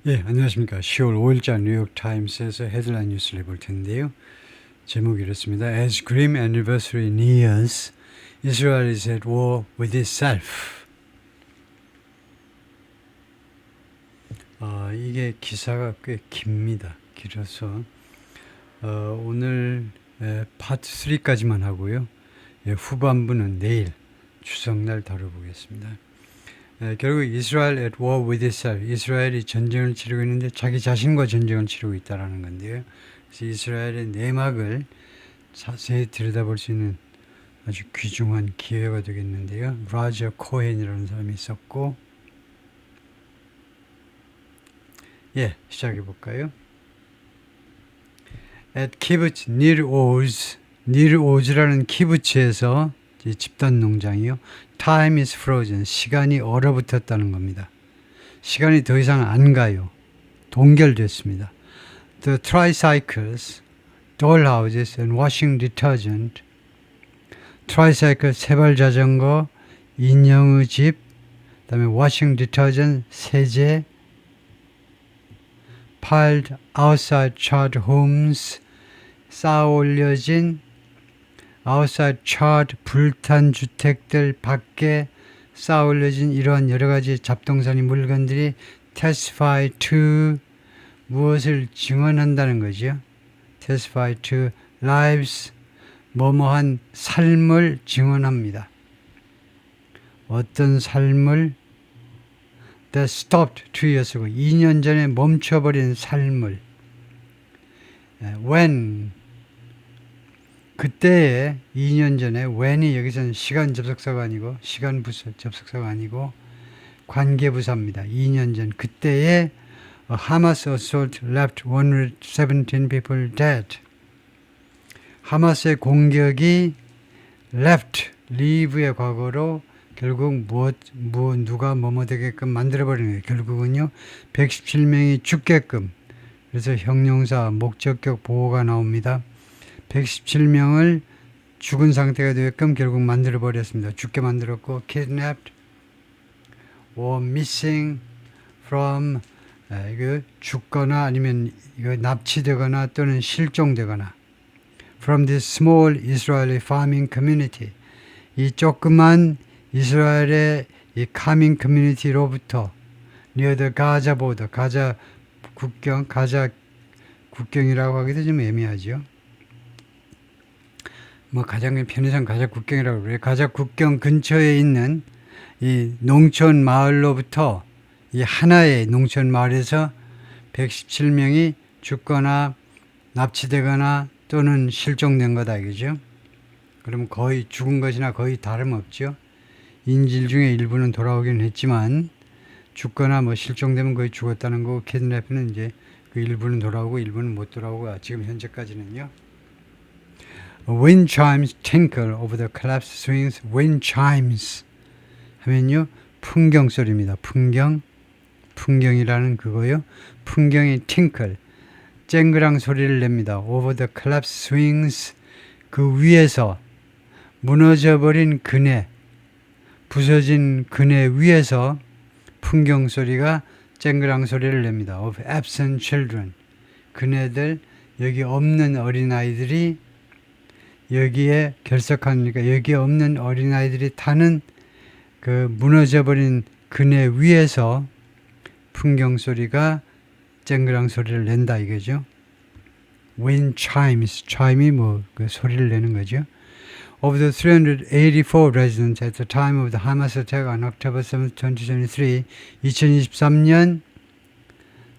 예, 안녕하십니까. 10월 5일자 뉴욕타임스에서 헤드라인 뉴스를 볼 텐데요. 제목이 이렇습니다. As grim anniversary nears, Israel is at war with itself. 이게 기사가 꽤 깁니다. 길어서 오늘 파트 3까지만 하고요. 후반부는 내일 추석날 다뤄보겠습니다. 결국 이스라엘 at war with itself. 이스라엘이 전쟁을 치르고 있는데 자기 자신과 전쟁을 치르고 있다는 건데요. 그래서 이스라엘의 내막을 자세히 들여다볼 수 있는 아주 귀중한 기회가 되겠는데요. 라저 코헨이라는 사람이 있었고, 시작해 볼까요? At kibbutz Nir Oz라는 키부츠에서 집단 농장이요. Time is frozen. 시간이 얼어붙었다는 겁니다. 시간이 더 이상 안 가요. 동결됐습니다. The tricycles, dollhouses and washing detergent. 트라이사이클 세발 자전거, 인형의 집, 그다음에 washing detergent 세제, piled outside charred homes, 쌓아 올려진 outside charred 불탄 주택들 밖에 쌓아 올려진 이러한 여러 가지 잡동사니 물건들이 testify to 무엇을 증언한다는 거죠. testify to lives 뭐뭐한 삶을 증언합니다. 어떤 삶을 that stopped 2 years ago 2년 전에 멈춰버린 삶을 when 그때에 2년 전에 when이 여기서는 시간 접속사가 아니고 시간 부사 접속사가 아니고 관계 부사입니다. 2년 전 그때에 Hamas assault left 117 people dead. 하마스의 공격이 left, leave의 과거로 결국 누가 뭐뭐 되게끔 만들어버리는 거예요. 결국은요, 117명이 죽게끔. 그래서 형용사, 목적격 보호가 나옵니다. 117명을 죽은 상태가 되게끔 결국 만들어버렸습니다. 죽게 만들었고, kidnapped or missing from, 이거 죽거나 아니면 이거 납치되거나 또는 실종되거나 from this small Israeli farming community. 이 조그만 이스라엘의 이 farming community로부터 near the Gaza border, 가자 국경이라고 하기도 좀 애매하죠. 뭐 가장 편의상 가자 국경이라고 그래요. 가자 국경 근처에 있는 이 농촌 마을로부터 이 하나의 농촌 마을에서 117명이 죽거나 납치되거나 또는 실종된 거다 이거죠. 그럼 거의 죽은 것이나 거의 다름없죠. 인질 중에 일부는 돌아오긴 했지만 죽거나 뭐 실종되면 거의 죽었다는 거고 키드냅은 이제 그 일부는 돌아오고 일부는 못 돌아오고 지금 현재까지는요. Wind chimes tinkle over the collapsed swings. Wind chimes 하면요 풍경 소리입니다. 풍경이라는 그거요. 풍경이 tinkle 쨍그랑 소리를 냅니다. Over the collapsed swings 그 위에서 무너져버린 그네 부서진 그네 위에서 풍경 소리가 쨍그랑 소리를 냅니다. Of absent children 그네들 여기 없는 어린아이들이 여기에 결석하니까 여기에 없는 어린아이들이 타는 그 무너져버린 그네 위에서 풍경 소리가 쨍그랑 소리를 낸다 이거죠. Wind chimes, chime이 뭐 그 소리를 내는 거죠. Of the 384 residents at the time of the Hamas attack on October 7, 2023, 2023년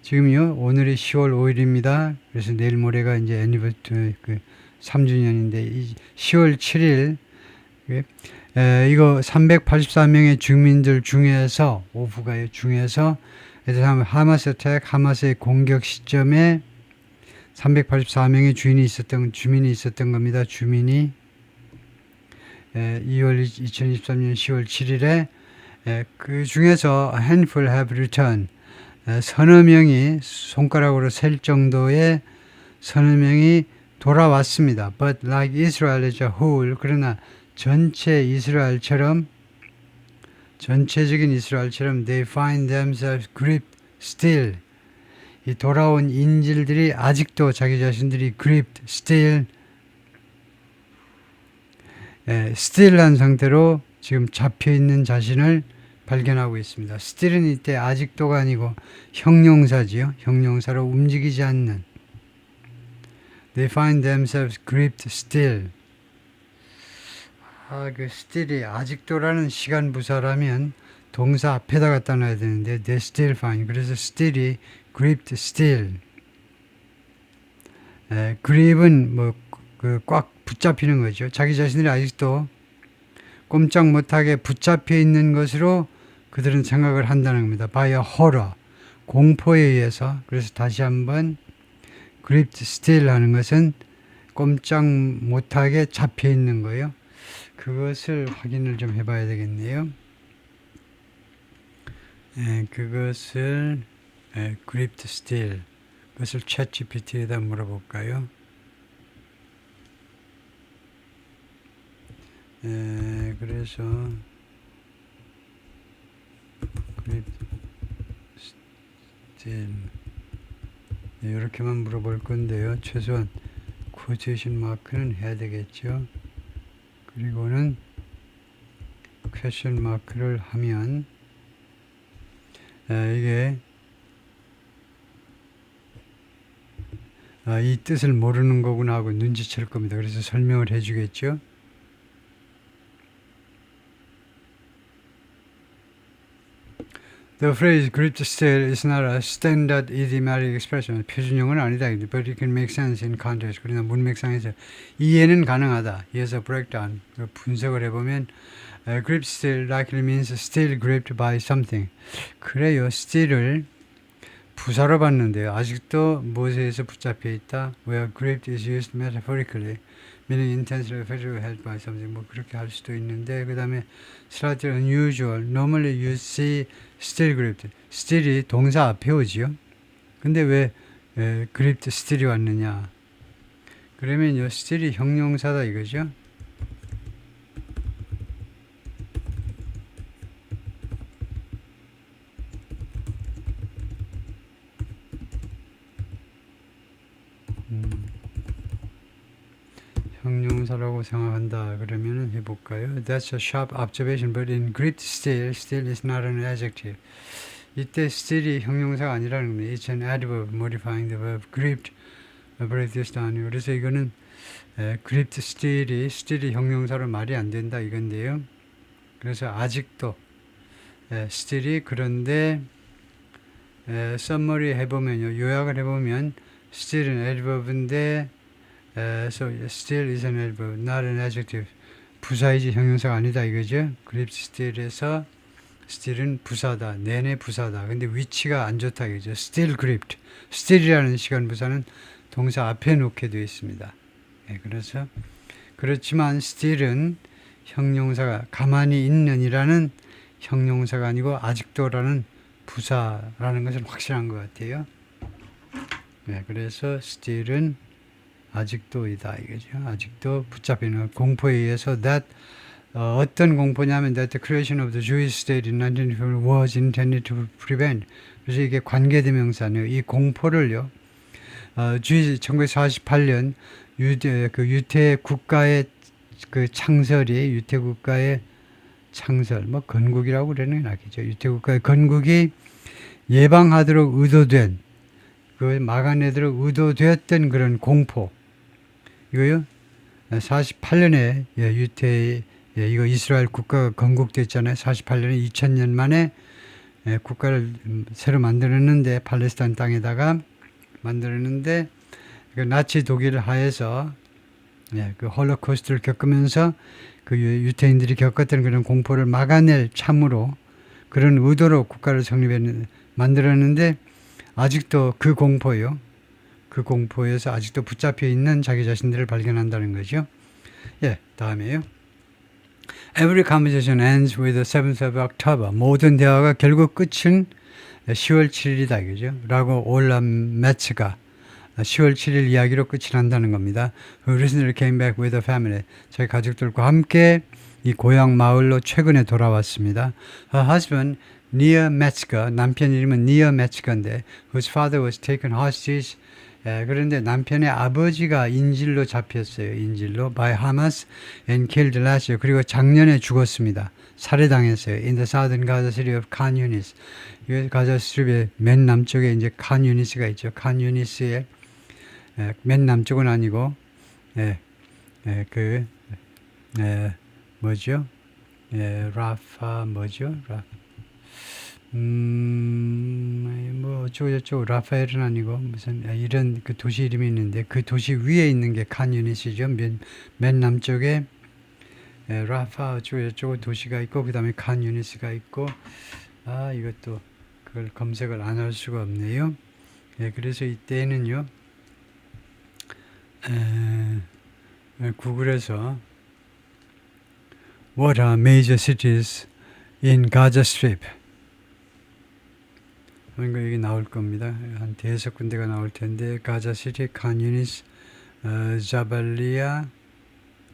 지금요 오늘이 10월 5일입니다. 그래서 내일 모레가 이제 애니버서리 그 3주년인데 10월 7일 이거 384명의 주민들 중에서 오후가요 중에서 하마스 어택, 하마스의 공격 시점에 384명의 주민이 있었던 겁니다. 주민이 2023년 10월 7일에 그 중에서 a handful have returned 서너 명이 손가락으로 셀 정도의 서너 명이 돌아왔습니다. But like Israel as a whole 그러나 전체적인 이스라엘처럼 they find themselves gripped still 이 돌아온 인질들이 아직도 자기 자신들이 gripped, still한 상태로 지금 잡혀있는 자신을 발견하고 있습니다. still은 이때 아직도가 아니고 형용사지요. 형용사로 움직이지 않는. They find themselves gripped still. 그 still이 아직도라는 시간 부사라면 동사 앞에다 갖다 놔야 되는데 they still find. 그래서 still이 gripped still. grip은 뭐 꽉 붙잡히는 거죠. 자기 자신들이 아직도 꼼짝 못하게 붙잡혀 있는 것으로 그들은 생각을 한다는 겁니다. by a horror. 공포에 의해서. 그래서 다시 한번 gripped still 하는 것은 꼼짝 못하게 잡혀 있는 거예요. 그것을 확인을 좀 해봐야 되겠네요. 그것을 gripped still. 그것을 ChatGPT에다 물어볼까요? 그래서 gripped still 이렇게만 물어볼 건데요. 최소한 quotation 마크는 해야 되겠죠. 그리고는 question 마크를 하면 이게 이 뜻을 모르는 거구나 하고 눈치챌 겁니다. 그래서 설명을 해주겠죠. The phrase gripped still is not a standard idiomatic expression. 표준용어는 아니다. But it can make sense in context. 그러나 문맥상에서 이해는 가능하다. 이에서 breakdown. 분석을 해보면 grip still likely means still gripped by something. 그래요. still을 부사로 봤는데요. 아직도 무엇에 의해서 붙잡혀 있다. Where gripped is used metaphorically. meaning intensely effectively held by something. 뭐 그렇게 할 수도 있는데 그 다음에 slightly unusual. Normally you see still gripped. still이 동사 앞에 오지요. 근데 왜 gripped still이 왔느냐. 그러면요. still이 형용사다 이거죠. 형용사라고 생각한다. 그러면 해볼까요? That's a sharp observation, but in gripped still is not an adjective. 이때 still이 형용사가 아니라는 겁니다. It's an adverb modifying the verb gripped. break this down. 그래서 이거는 gripped still이 형용사로 말이 안 된다 이건데요. 그래서 아직도 still이 그런데 summary 해보면요. 요약을 해보면 still은 adverb인데 so still is an adverb, not an adjective. 부사이지 형용사가 아니다 이거죠. gripped still에서 still은 부사다, 내내 부사다. 근데 위치가 안 좋다 이거죠. still gripped. still이라는 시간 부사는 동사 앞에 놓게 되어 있습니다. 그래서 그렇지만 still은 형용사가 가만히 있는이라는 형용사가 아니고 아직도라는 부사라는 것은 확실한 것 같아요. 그래서 still은 아직도이다 이거죠. 아직도 붙잡히는 공포에 의해서 that 어떤 공포냐면 that the creation of the Jewish state in 1954 was intended to prevent. 그래서 이게 관계대명사네요. 이 공포를요. 1948년 유태 국가의 그 창설이 유태 국가의 창설 뭐 건국이라고 그러는 게 낫겠죠. 유태 국가의 건국이 예방하도록 의도된 그 막아내도록 의도되었던 그런 공포. 이거요. 48년에 유태 이거 이스라엘 국가가 건국됐잖아요. 48년에 2000년 만에 국가를 새로 만들었는데 팔레스타인 땅에다가 만들었는데 그 나치 독일 하에서 그 홀로코스트를 겪으면서 그 유태인들이 겪었던 그런 공포를 막아낼 참으로 그런 의도로 국가를 만들었는데 아직도 그 공포요. 그 공포에서 아직도 붙잡혀 있는 자기 자신들을 발견한다는 거죠. 다음에요. Every conversation ends with the 7th of October. 모든 대화가 결국 끝은 10월 7일이다. 이거죠. 라고 올람 매츠가 10월 7일 이야기로 끝이 난다는 겁니다. Who recently came back with a family. 저희 가족들과 함께 이 고향 마을로 최근에 돌아왔습니다. Her husband near Metzger, 남편 이름은 near Metzger인데 whose father was taken hostage. 그런데 남편의 아버지가 인질로 잡혔어요. 인질로 by Hamas and killed last year. 그리고 작년에 죽었습니다. 살해당했어요. In the southern Gaza city of Khan Yunis. 이 가자 스트립의 맨 남쪽에 이제 칸 유니스가 있죠. 칸 유니스의 맨 남쪽은 아니고 뭐죠? 라파 뭐죠? 뭐 어쩌고저쩌고 라파엘은 아니고 무슨 이런 그 도시 이름이 있는데 그 도시 위에 있는 게 칸 유니스죠. 맨 남쪽에 라파 어쩌고저쩌고 도시가 있고 그 다음에 칸 유니스가 있고 이것도 그걸 검색을 안 할 수가 없네요. 그래서 이때는요 구글에서 What are major cities in Gaza Strip? 그런 거 여기 나올 겁니다. 한 대여섯 군데가 나올 텐데 가자 시티, 칸 유니스, 자발리아,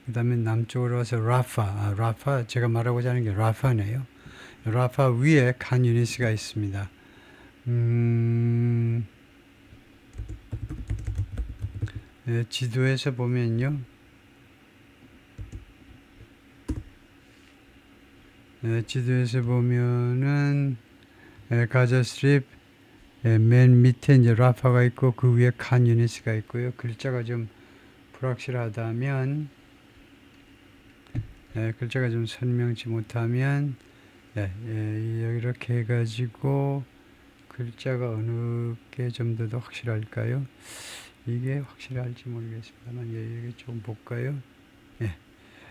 그 다음에 남쪽으로 와서 라파. 라파 제가 말하고자 하는 게 라파네요. 라파 위에 칸 유니스가 있습니다. 지도에서 보면요. 지도에서 보면은 가자 스트립 맨 밑에 이제 라파가 있고 그 위에 칸 유니스가 있고요. 글자가 좀 불확실하다면 글자가 좀 선명치 못하면 이렇게 해가지고 글자가 어느 게 좀 더 확실할까요? 이게 확실할지 모르겠습니다만 여기 좀 볼까요?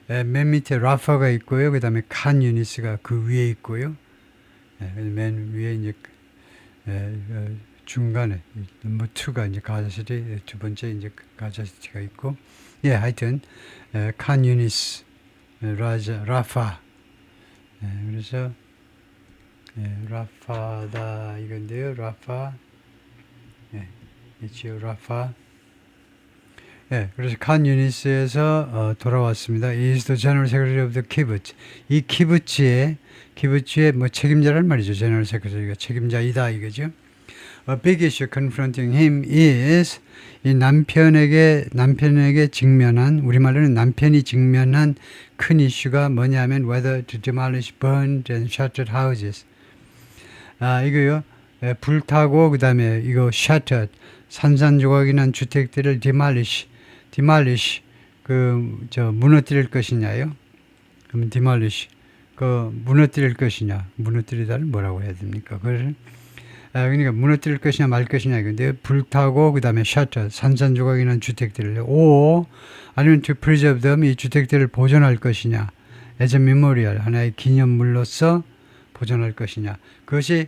맨 밑에 라파가 있고요. 그 다음에 칸 유니스가 그 위에 있고요. 맨 위에 이제 중간에 넘버 2가 이제 가자시티, 두 번째 이제 가자시티가 있고, 하여튼 칸 유니스, 라파. 그래서 라파다 이건데요. 라파, 있지요. 라파. 그래서 칸 유니스에서 돌아왔습니다. He is the general secretary of the kibbutz. 이 키부츠의 뭐 책임자란 말이죠. 제너럴 세크레터리가 책임자이다 이거죠. A big issue confronting him is 이 남편에게 직면한 우리말로는 남편이 직면한 큰 이슈가 뭐냐면 whether to demolish burned and shattered houses. 이거요. 불타고 그다음에 이거 shattered 산산조각이 난 주택들을 demolish 무너뜨릴 것이냐요. 그럼 demolish 무너뜨릴 것이냐, 무너뜨리다를 뭐라고 해야 됩니까? 그러니까 무너뜨릴 것이냐 말 것이냐 이건데 불타고 그 다음에 shatter 산산조각이 난 주택들을 아니면 to preserve them 이 주택들을 보존할 것이냐, as a memorial 하나의 기념물로서 보존할 것이냐. 그것이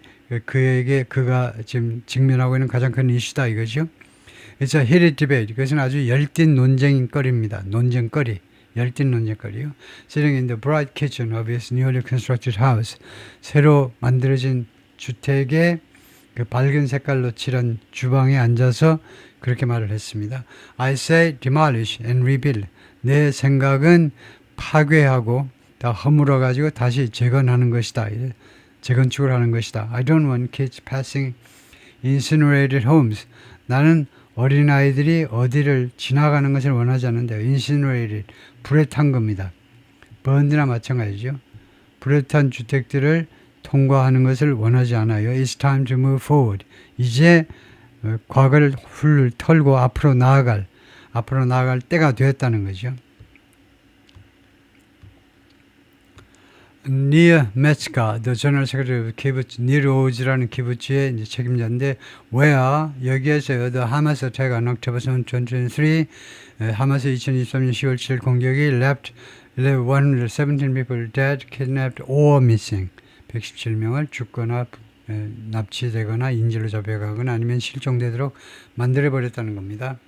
그가 지금 직면하고 있는 가장 큰 이슈다 이거죠. It's a heated debate. 그것은 아주 열띤 논쟁거리입니다. 열띤 논쟁거리요. Sitting in the bright kitchen of his newly constructed house. 새로 만들어진 주택의 그 밝은 색깔로 칠한 주방에 앉아서 그렇게 말을 했습니다. I say demolish and rebuild. 내 생각은 파괴하고 다 허물어가지고 다시 재건하는 것이다. 재건축을 하는 것이다. I don't want kids passing incinerated homes. 나는 어린아이들이 어디를 지나가는 것을 원하지 않는데 incinerated, 불에 탄 겁니다. burned나 마찬가지죠. 불에 탄 주택들을 통과하는 것을 원하지 않아요. It's time to move forward. 이제 과거를 훌 털고 앞으로 나아갈 때가 되었다는 거죠. Near Metzger, the General Secretary of Kibbutz, Nir Oz라는 키부츠의 이제 책임자인데, where 여기에서 the Hamas attack on October 2023, 하마스 2023년 10월 7일 공격이 left 117 people dead, kidnapped or missing, 117명을 죽거나 납치되거나 인질로 잡혀가거나 아니면 실종되도록 만들어버렸다는 겁니다.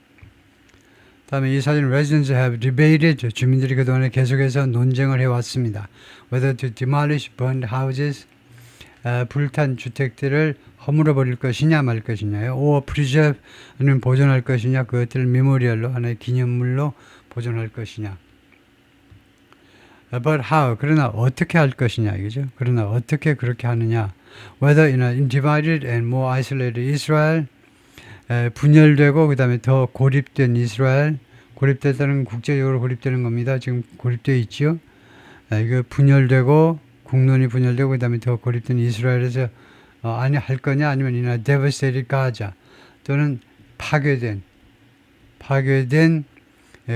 다음에 이 사진 residents have debated 주민들이 그동안에 계속해서 논쟁을 해왔습니다. Whether to demolish burned houses 불탄 주택들을 허물어 버릴 것이냐 말 것이냐요. or preserve 아니면 보존할 것이냐 그것들을 메모리얼로 하나의 기념물로 보존할 것이냐. But how? 그러나 어떻게 할 것이냐 이거죠. 그러나 어떻게 그렇게 하느냐. Whether in a divided and more isolated Israel, 분열되고 그 다음에 더 고립된 이스라엘, 고립됐다는 국제적으로 고립되는 겁니다. 지금 고립되어 있죠. 이거 분열되고 국론이 분열되고 그 다음에 더 고립된 이스라엘에서 아니 할 거냐 아니면 이나 devastated 가자 또는 파괴된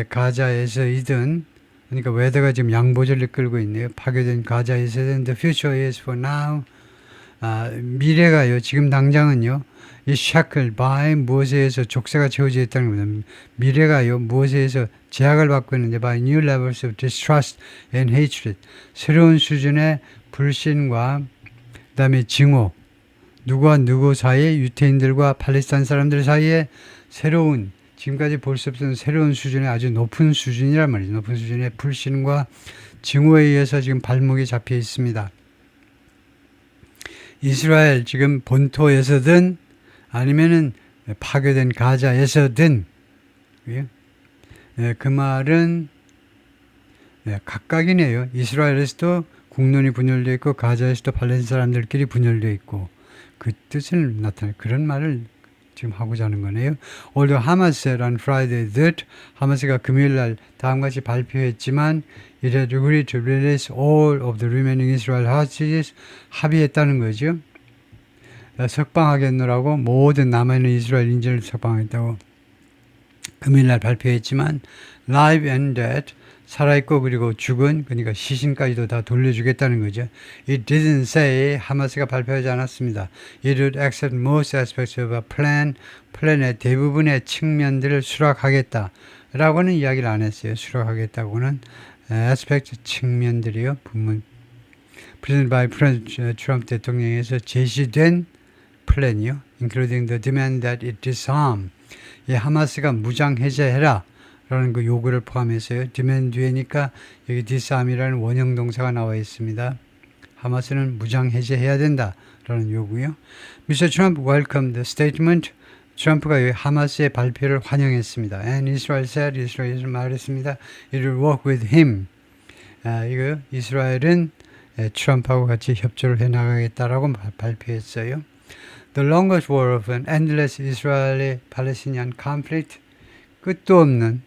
가자에서이든 그러니까 웨더가 지금 양보절을 끌고 있네요. 파괴된 가자에서든 the future is for now. 미래가요. 지금 당장은요. 이 shackled by 무엇에 의해서 족쇄가 채워져 있다는 겁니다. 미래가요. 무엇에 의해서 제약을 받고 있는데 by new levels of distrust and hatred. 새로운 수준의 불신과 그 다음에 증오. 누구와 누구 사이에 유태인들과 팔레스타인 사람들 사이에 새로운 지금까지 볼 수 없던 새로운 수준의 아주 높은 수준이란 말이죠. 높은 수준의 불신과 증오에 의해서 지금 발목이 잡혀 있습니다. 이스라엘 지금 본토에서든 아니면은 파괴된 가자에서든 그 말은 각각이네요. 이스라엘에서도 국론이 분열되어 있고 가자에서도 팔레스타인 사람들끼리 분열되어 있고 그 뜻을 나타내 그런 말을 지금 하고자 하는 거네요. Although Hamas said on Friday that 하마스가 금요일 날 다음같이 발표했지만 it had agreed to release all of the remaining Israel hostages 합의했다는 거죠. 석방하겠노라고 모든 남아있는 이스라엘 인질을 석방하겠다고 금요일 날 발표했지만 live and dead 살아있고 그리고 죽은 그러니까 시신까지도 다 돌려주겠다는 거죠. It didn't say 하마스가 발표하지 않았습니다. It would accept most aspects of a plan. 플랜의 대부분의 측면들을 수락하겠다 라고는 이야기를 안 했어요. 수락하겠다고는 aspect 측면들이요. 부분 President by President Trump 대통령에서 제시된 플랜이요. including the demand that it disarm. 이 하마스가 무장 해제해라. 라는 그 요구를 포함해서요. demand 뒤에니까 여기 disarm이라는 원형 동사가 나와 있습니다. 하마스는 무장 해제해야 된다. 라는 요구요. Mr. Trump welcomed the statement. 트럼프가 여기 하마스의 발표를 환영했습니다. And Israel said, 이스라엘이 말했습니다. It will work with him. 이거 이스라엘은 트럼프하고 같이 협조를 해나가겠다라고 발표했어요. The longest war of an endless Israeli-Palestinian conflict. 끝도 없는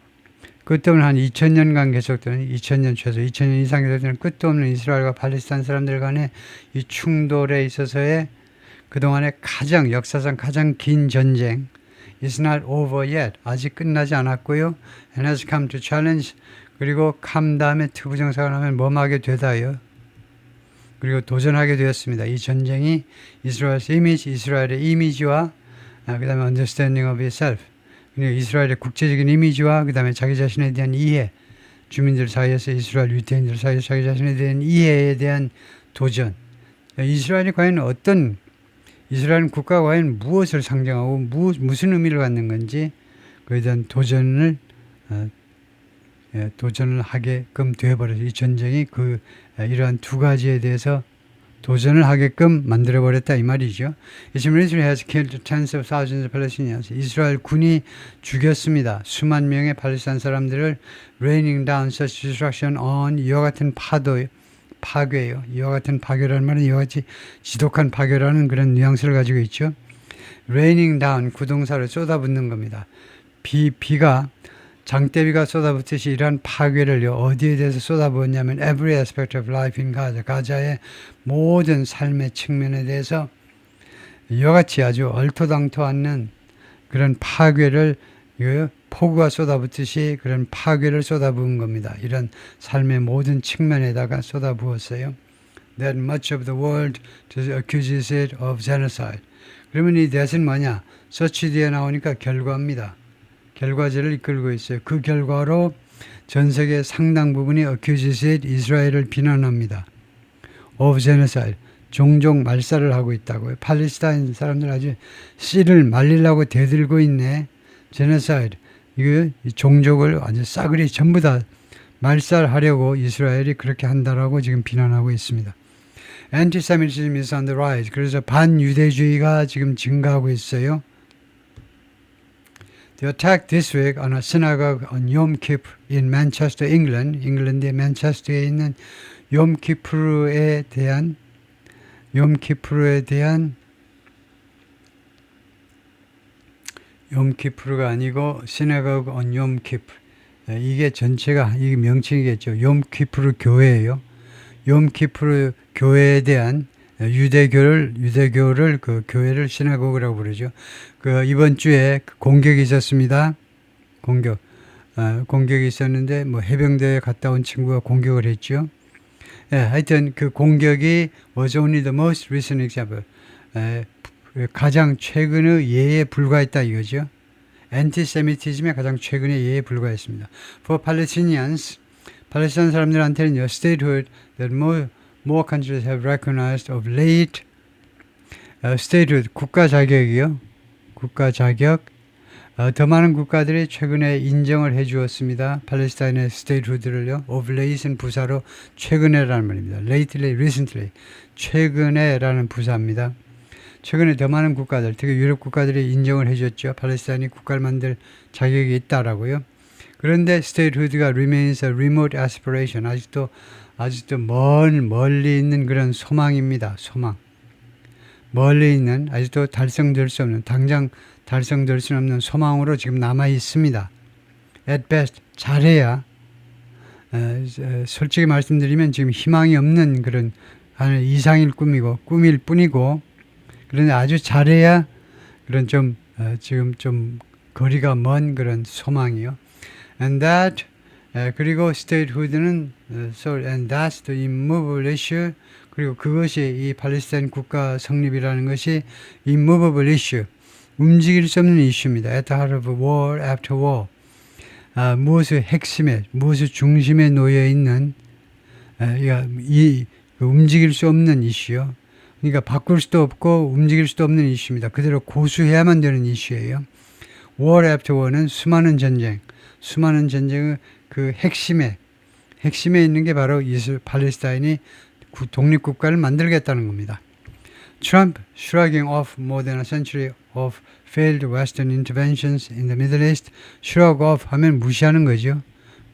한 2000년간 계속되는 2000년 최소 2000년 이상 계속되는 끝도 없는 이스라엘과 팔레스타인 사람들 간의 이 충돌에 있어서의 그동안의 역사상 가장 긴 전쟁 is not over yet. 아직 끝나지 않았고요. and has come to challenge. 그리고 come 다음에 투부정사가 나오면 뭐하게 되다요. 그리고 도전하게 되었습니다. 이 전쟁이 이스라엘의 이미지와 그 다음에 understanding of itself. 이스라엘의 국제적인 이미지와 그 다음에 자기 자신에 대한 이해, 주민들 사이에서 이스라엘 유태인들 사이에서 자기 자신에 대한 이해에 대한 도전. 이스라엘은 국가가 과연 무엇을 상징하고 무슨 의미를 갖는 건지 그에 대한 도전을 하게끔 되어버려서 이 전쟁이 이러한 두 가지에 대해서 도전을 하게끔 만들어버렸다 이 말이죠. Israel has killed tens of thousands of Palestinians. 이스라엘 군이 죽였습니다. 수만 명의 팔레스타인 사람들을 raining down such destruction on 이와 같은 파괴요. 이와 같은 파괴라는 말은 이와 같이 지독한 파괴라는 그런 뉘앙스를 가지고 있죠. raining down 구동사를 쏟아붓는 겁니다. 비가 장대비가 쏟아붓듯이 이러한 파괴를요. 어디에 대해서 쏟아부었냐면 every aspect of life in Gaza. 가자의 모든 삶의 측면에 대해서 이와 같이 아주 얼토당토 않는 그런 파괴를 폭우가 쏟아붓듯이 그런 파괴를 쏟아부은 겁니다. 이런 삶의 모든 측면에다가 쏟아부었어요. That much of the world accuses it of genocide. 그러면 이 that은 뭐냐? 서치 뒤에 나오니까 결과입니다. 결과제를 이끌고 있어요. 그 결과로 전 세계 상당 부분이 accuses it, 이스라엘을 비난합니다. of genocide. 종종 말살을 하고 있다고요. 팔레스타인 사람들 아주 씨를 말리려고 대들고 있네. genocide. 이거 종족을 아주 싸그리 전부 다 말살하려고 이스라엘이 그렇게 한다라고 지금 비난하고 있습니다. Anti-Semitism is on the rise. 그래서 반유대주의가 지금 증가하고 있어요. The attack this week on a synagogue on Yom Kippur in Manchester, England, 잉글랜드의 맨체스터에 있는 욤키푸르에 대한 욤키푸르가 아니고 synagogue on Yom Kippur. 이게 전체가 이 명칭이겠죠. 욤키푸르 교회예요. 욤키푸르 교회에 대한 유대교를 그 교회를 시나고그라고 부르죠. 그 이번 주에 공격이 있었습니다. 공격이 있었는데 뭐 해병대에 갔다 온 친구가 공격을 했죠. 하여튼 그 공격이 was only the most recent example. 가장 최근의 예에 불과했다 이거죠. antisemitism의 가장 최근의 예에 불과했습니다. For Palestinians, 팔레스타인 사람들한테는요, statehood that more countries have recognized of late. statehood, 국가 자격이요. 국가 자격. 더 많은 국가들이 최근에 인정을 해 주었습니다. 팔레스타인의 statehood를요. of late는 부사로 최근에라는 말입니다. lately, recently. 최근에라는 부사입니다. 최근에 더 많은 국가들, 특히 유럽 국가들이 인정을 해줬죠. 팔레스타인이 국가를 만들 자격이 있다라고요. 그런데 statehood가 remains a remote aspiration. 아직도 멀리 있는 그런 소망입니다. 소망. 멀리 있는, 아직도 달성될 수 없는, 당장 달성될 수 없는 소망으로 지금 남아 있습니다. At best, 잘해야, 솔직히 말씀드리면 지금 희망이 없는 그런 이상일 꿈일 뿐이고, 그런데 아주 잘해야 그런 지금 좀 거리가 먼 그런 소망이요. And that, 그리고 statehood는, and that's the immovable issue. 그리고 그것이 이 팔레스타인 국가 성립이라는 것이 immovable issue. 움직일 수 없는 이슈입니다. At the heart of war after war. 무엇의 핵심에, 무엇의 중심에 놓여 있는, 움직일 수 없는 이슈요. 그러니까 바꿀 수도 없고 움직일 수도 없는 이슈입니다. 그대로 고수해야만 되는 이슈예요. War after war는 수많은 전쟁의 그 핵심에 있는 게 바로 팔레스타인이 독립국가를 만들겠다는 겁니다. Trump shrugging off more than a century of failed Western interventions in the Middle East. shrug off 하면 무시하는 거죠.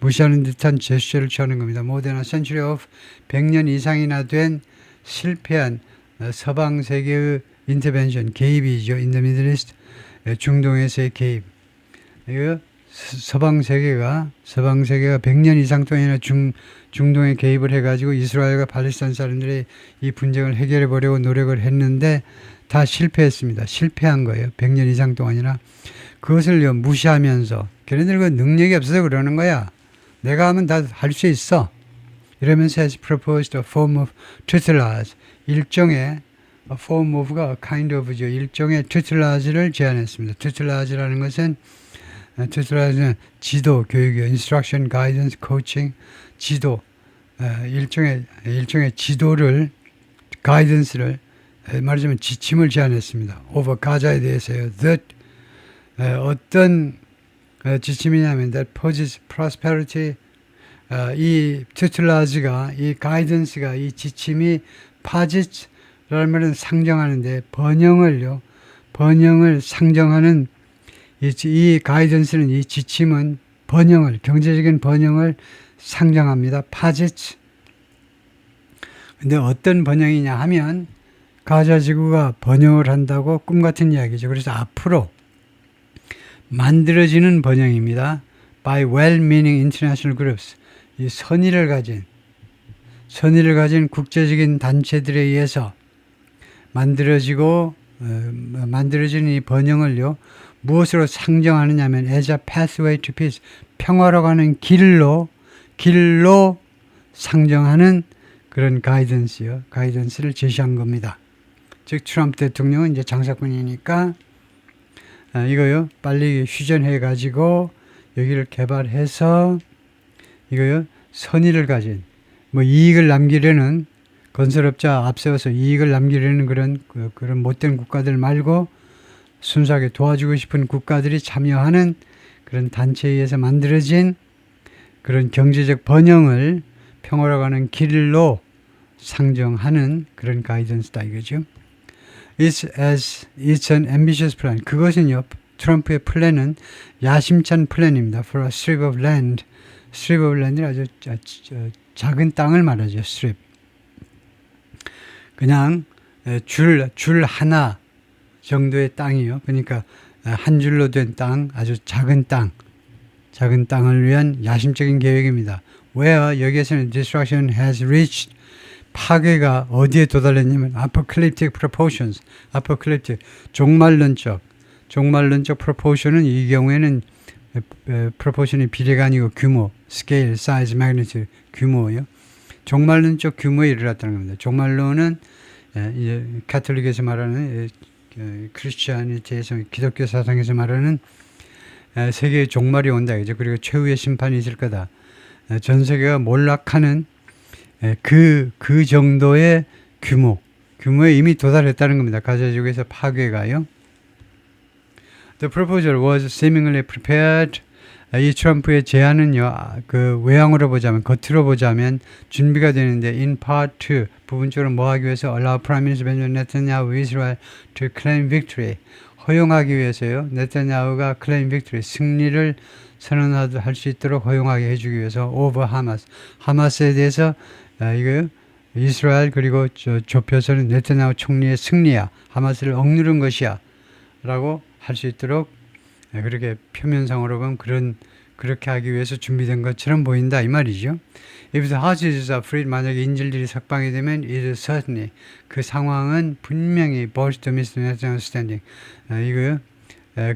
무시하는 듯한 제스처를 취하는 겁니다. More than a century of 100년 이상이나 된 실패한 서방 세계의 인터벤션, 개입이죠. In the Middle East, 중동에서의 개입. 서방 세계가 100년 이상 동안이나 중동에 개입을 해가지고 이스라엘과 팔레스타인 사람들이 이 분쟁을 해결해 보려고 노력을 했는데 다 실패했습니다. 실패한 거예요. 100년 이상 동안이나. 그것을 무시하면서 걔네들 그 능력이 없어서 그러는 거야. 내가 하면 다 할 수 있어. 이러면서 has proposed a form of tutelage. 일종의 a form of가 kind of죠. 일종의 tutelage를 제안했습니다. tutelage라는 것은 tutelage는 지도, 교육이요. instruction, guidance, coaching, 지도, 일종의 지도를, guidance를, 말하자면 지침을 제안했습니다. over 가자에 대해서요. that, 어떤 지침이냐면 that poses prosperity, 이 tutelage가, 이 guidance가, 이 지침이 posit라는 말은 상정하는데 번영을 상정하는 이 가이던스는, 이 지침은 경제적인 번영을 상정합니다. posit. 근데 어떤 번영이냐 하면 가자 지구가 번영을 한다고 꿈 같은 이야기죠. 그래서 앞으로 만들어지는 번영입니다. by well-meaning international groups. 이 선의를 가진 국제적인 단체들에 의해서 만들어진 이 번영을요, 무엇으로 상정하느냐면 as a pathway to peace, 평화로 가는 길로 상정하는 그런 가이던스를 제시한 겁니다. 즉 트럼프 대통령은 이제 장사꾼이니까 이거요 빨리 휴전해 가지고 여기를 개발해서 이거요 선의를 가진 이익을 남기려는 건설업자 앞세워서 이익을 남기려는 그런 못된 국가들 말고 순수하게 도와주고 싶은 국가들이 참여하는 그런 단체에 의해서 만들어진 그런 경제적 번영을 평화로 가는 길로 상정하는 그런 가이던스다 이거죠. It's an ambitious plan. 그것은요 트럼프의 플랜은 야심찬 플랜입니다. For a strip of land. strip of land는 아주 작은 땅을 말하죠. strip. 그냥 줄 하나 정도의 땅이요. 그러니까 한 줄로 된 땅, 아주 작은 땅을 위한 야심적인 계획입니다. Where 여기에서는 destruction has reached 파괴가 어디에 도달했냐면 apocalyptic proportions, apocalyptic 종말론적 proportion은 이 경우에는 proportion이 비례가 아니고 규모, scale, size, magnitude 규모요. 종말론적 규모에 이르렀다는 겁니다. 종말론은 이제 가톨릭에서 말하는 크리스천에서 기독교 사상에서 말하는 세계의 종말이 온다 이죠. 그리고 최후의 심판이 있을 거다. 전 세계가 몰락하는 그 정도의 규모에 이미 도달했다는 겁니다. 가자지구에서 파괴가요. The proposal was seemingly prepared. 이 트럼프의 제안은요, 그 외향으로 보자면, 겉으로 보자면 준비가 되는데, in part 2, 부분적으로 뭐 하기 위해서 allow Prime Minister Benjamin Netanyahu of Israel to claim victory. 허용하기 위해서요, 네타냐후가 claim victory, 승리를 선언할 수 있도록 허용하게 해주기 위해서 over Hamas. 하마스에 대해서, 이거 이스라엘 그리고 좁혀서는 네타냐후 총리의 승리야. 하마스를 억누른 것이야. 라고 할 수 있도록 그렇게 표면상으로 보면 그렇게 하기 위해서 준비된 것처럼 보인다 이 말이죠. If the hostages are freed, 만약에 인질들이 석방이 되면 it is certainly 그 상황은 분명히 bolster Mr. Netanyahu's standing 이거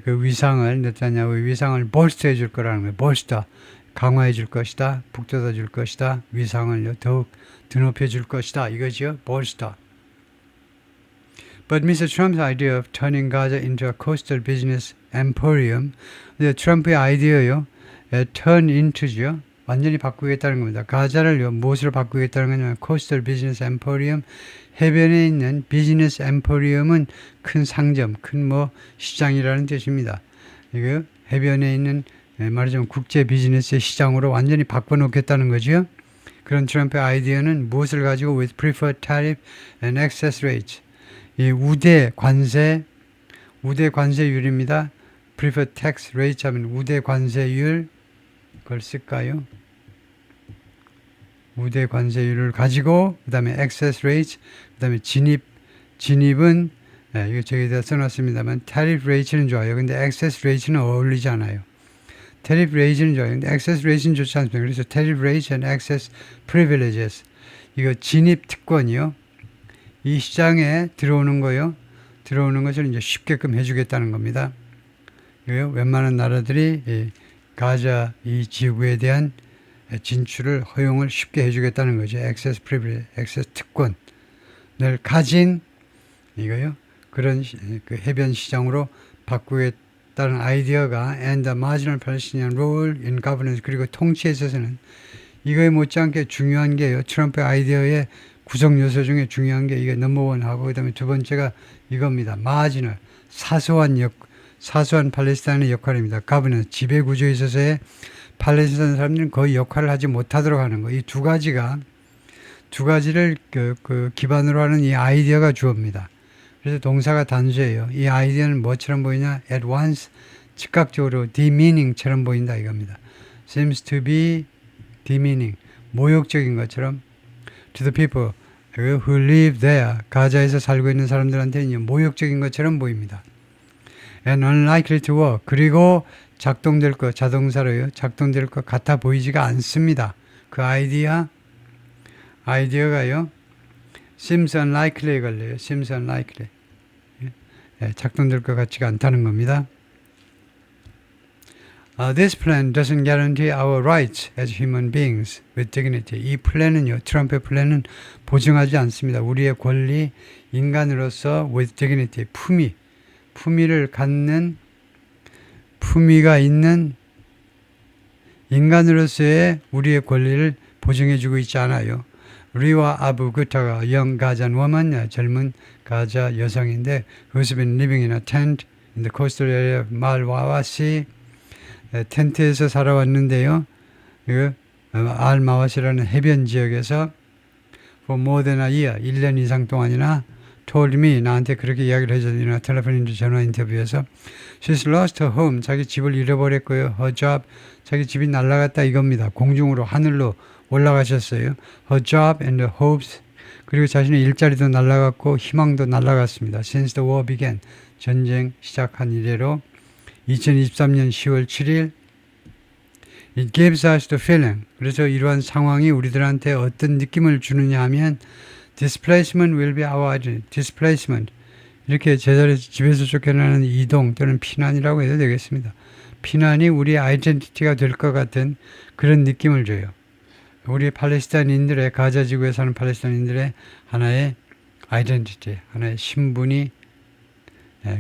그 위상을 네타냐후의 위상을 bolster 해줄 거라는 거예요. bolster 강화해 줄 것이다, 북돋아 줄 것이다, 위상을 더욱 드높여 줄 것이다 이거죠. bolster. But Mr. Trump's idea of turning Gaza into a coastal business emporium, 트럼프의 아이디어요, turn into죠, 완전히 바꾸겠다는 겁니다. 가자를요, 무엇으로 바꾸겠다는 거냐면 coastal business emporium, 해변에 있는 비즈니스 엠포리엄은 큰 상점, 큰 시장이라는 뜻입니다. 이거 해변에 있는 말하자면 국제 비즈니스의 시장으로 완전히 바꿔놓겠다는 거죠. 그런 트럼프의 아이디어는 무엇을 가지고 with preferred tariff and excess rates. 이 우대 관세율입니다. preferred tax rate 하면 우대 관세율 그걸 쓸까요? 우대 관세율을 가지고 그 다음에 excess rate 그 다음에 진입은 이거 저기다 써놨습니다만 tariff rate는 좋아요. 근데 excess rate는 어울리지 않아요. tariff rate는 좋아요. 근데 excess rate는 좋지 않습니다. 그래서 tariff rate and excess privileges 이거 진입 특권이요. 이 시장에 들어오는 것을 이제 쉽게끔 해주겠다는 겁니다. 웬만한 나라들이 가자 이 지구에 대한 진출을 허용을 쉽게 해주겠다는 거죠. 액세스 프리빌리지, 액세스 특권을 가진 이거요. 그런 그 해변 시장으로 바꾸겠다는 아이디어가 and the marginal Palestinian role in governance 그리고 통치에 있어서는 이거에 못지않게 중요한 게요. 트럼프의 아이디어의 구성 요소 중에 중요한 게 이게 넘버원하고 그다음에 두 번째가 이겁니다. 마지널 사소한 팔레스타인의 역할입니다. 가버넌스 지배 구조에 있어서의 팔레스타인 사람들은 거의 역할을 하지 못하도록 하는 거. 이 두 가지를 기반으로 하는 이 아이디어가 주어입니다. 그래서 동사가 단수예요. 이 아이디어는 뭐처럼 보이냐? At once 즉각적으로 demeaning처럼 보인다 이겁니다. Seems to be demeaning 모욕적인 것처럼 to the people who live there 가자에서 살고 있는 사람들한테는 모욕적인 것처럼 보입니다. And unlikely to work 그리고 작동될 것 자동사로요 작동될 것 같아 보이지가 않습니다. 그 아이디어가요 seems unlikely에 걸려요. seems unlikely 작동될 것 같지가 않다는 겁니다. This plan doesn't guarantee our rights as human beings with dignity. 이 플랜은요, 트럼프의 플랜은 보증하지 않습니다. 우리의 권리, 인간으로서 with dignity, 품위가 있는 인간으로서의 우리의 권리를 보증해주고 있지 않아요. 리와 아부 구타가 young Gazan woman, 젊은 가자 여성인데 who's been living in a tent in the coastal area of 말와와시 텐트에서 살아왔는데요. 알마와시라는 해변 지역에서 for more than a year, 1년 이상 동안이나 told me, 나한테 그렇게 이야기를 해줬더니 텔레폰 전화 인터뷰에서 she's lost her home, 자기 집을 잃어버렸고요. her job, 자기 집이 날아갔다 이겁니다. 공중으로 하늘로 올라가셨어요. her job and her hopes, 그리고 자신의 일자리도 날아갔고 희망도 날아갔습니다. since the war began, 전쟁 시작한 이래로 2023년 10월 7일 It gives us the feeling. 그래서 이러한 상황이 우리들한테 어떤 느낌을 주느냐 하면 displacement will be our identity. displacement. 이렇게 제자리에서 집에서 쫓겨나는 이동 또는 피난이라고 해도 되겠습니다. 피난이 우리의 아이덴티티가 될 것 같은 그런 느낌을 줘요. 우리 팔레스타인인들의 가자 지구에 사는 팔레스타인인들의 하나의 아이덴티티, 하나의 신분이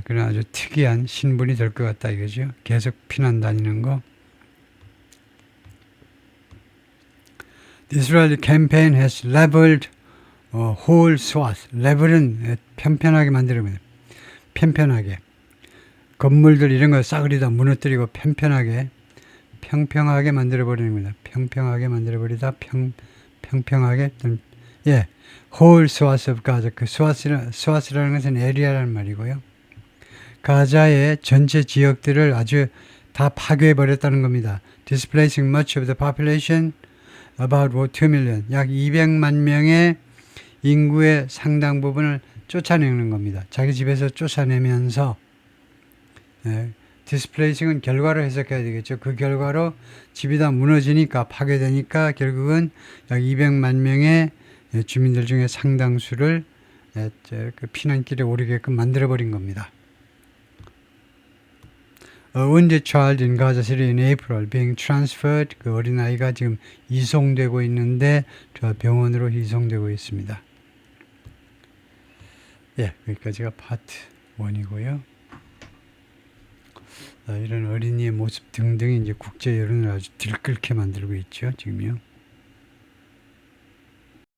그런 아주 특이한 신분이 될 것 같다 이거죠. 계속 피난 다니는 거. The Israeli campaign has leveled whole swath. level은 편편하게 만들어버려요. 편편하게. 건물들 이런 거 싸그리 다 무너뜨리고 편편하게, 평평하게 만들어버리는 겁니다. 평평하게 만들어버리다, 평평하게. whole swath of Gaza. 그 swath라는 것은 area라는 말이고요. 가자의 전체 지역들을 아주 다 파괴해버렸다는 겁니다. Displacing much of the population, about 2 million, 약 200만 명의 인구의 상당 부분을 쫓아내는 겁니다. 자기 집에서 쫓아내면서 displacing은 결과로 해석해야 되겠죠. 그 결과로 집이 다 무너지니까 파괴되니까 결국은 약 200만 명의 주민들 중에 상당수를 그 피난길에 오르게끔 만들어버린 겁니다. A wounded child in Gaza City in April being transferred. 그 어린아이가 지금 이송되고 있는데 저 병원으로 이송되고 있습니다. 여기까지가 파트 1이고요. 이런 어린이의 모습 등등이 이제 국제 여론을 아주 들끓게 만들고 있죠, 지금요.